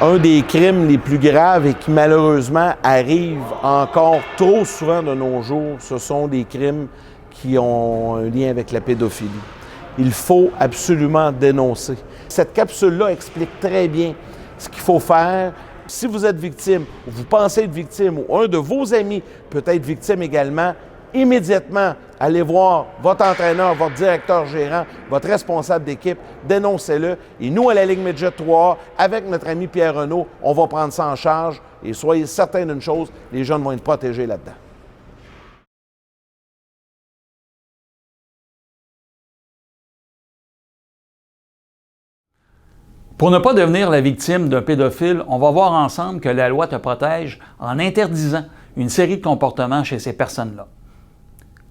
Un des crimes les plus graves et qui malheureusement arrivent encore trop souvent de nos jours, ce sont des crimes qui ont un lien avec la pédophilie. Il faut absolument dénoncer. Cette capsule-là explique très bien ce qu'il faut faire. Si vous êtes victime, ou vous pensez être victime, ou un de vos amis peut être victime également, immédiatement, allez voir votre entraîneur, votre directeur gérant, votre responsable d'équipe, dénoncez-le. Et nous, à la Ligue Midget 3, avec notre ami Pierre Renaud, on va prendre ça en charge. Et soyez certains d'une chose, les jeunes vont être protégés là-dedans. Pour ne pas devenir la victime d'un pédophile, on va voir ensemble que la loi te protège en interdisant une série de comportements chez ces personnes-là.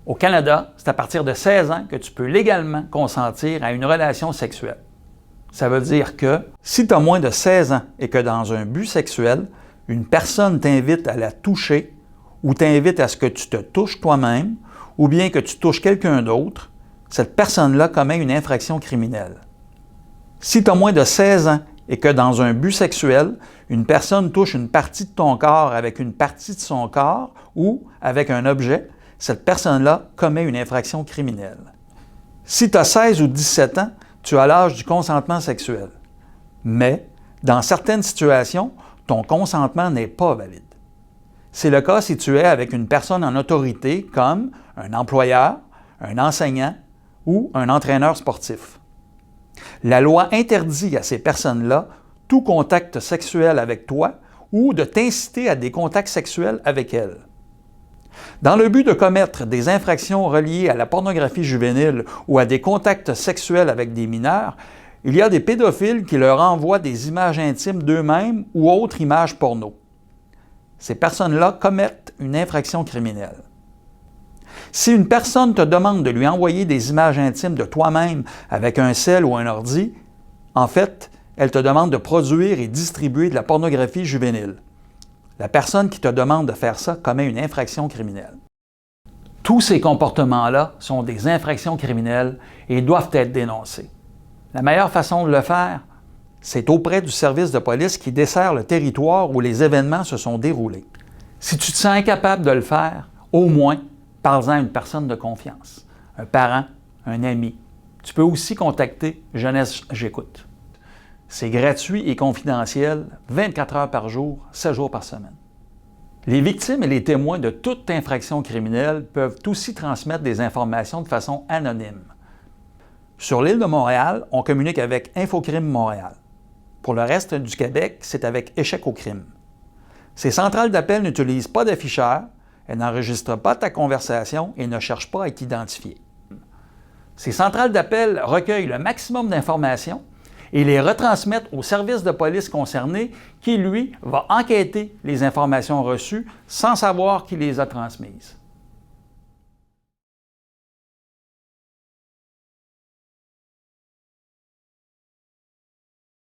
Au Canada, c'est à partir de 16 ans que tu peux légalement consentir à une relation sexuelle. Ça veut dire que si tu as moins de 16 ans et que dans un but sexuel, une personne t'invite à la toucher ou t'invite à ce que tu te touches toi-même ou bien que tu touches quelqu'un d'autre, cette personne-là commet une infraction criminelle. Si tu as moins de 16 ans et que dans un but sexuel, une personne touche une partie de ton corps avec une partie de son corps ou avec un objet, cette personne-là commet une infraction criminelle. Si tu as 16 ou 17 ans, tu as l'âge du consentement sexuel. Mais, dans certaines situations, ton consentement n'est pas valide. C'est le cas si tu es avec une personne en autorité comme un employeur, un enseignant ou un entraîneur sportif. La loi interdit à ces personnes-là tout contact sexuel avec toi ou de t'inciter à des contacts sexuels avec elles. Dans le but de commettre des infractions reliées à la pornographie juvénile ou à des contacts sexuels avec des mineurs, il y a des pédophiles qui leur envoient des images intimes d'eux-mêmes ou autres images porno. Ces personnes-là commettent une infraction criminelle. Si une personne te demande de lui envoyer des images intimes de toi-même avec un cell ou un ordi, en fait, elle te demande de produire et distribuer de la pornographie juvénile. La personne qui te demande de faire ça commet une infraction criminelle. Tous ces comportements-là sont des infractions criminelles et doivent être dénoncés. La meilleure façon de le faire, c'est auprès du service de police qui dessert le territoire où les événements se sont déroulés. Si tu te sens incapable de le faire, au moins, parle-en à une personne de confiance, un parent, un ami. Tu peux aussi contacter Jeunesse J'écoute. C'est gratuit et confidentiel, 24 heures par jour, 7 jours par semaine. Les victimes et les témoins de toute infraction criminelle peuvent aussi transmettre des informations de façon anonyme. Sur l'île de Montréal, on communique avec Infocrime Montréal. Pour le reste du Québec, c'est avec Échec au crime. Ces centrales d'appel n'utilisent pas d'afficheurs, elles n'enregistrent pas ta conversation et ne cherchent pas à t'identifier. Ces centrales d'appel recueillent le maximum d'informations et les retransmettent au service de police concerné qui, lui, va enquêter les informations reçues sans savoir qui les a transmises.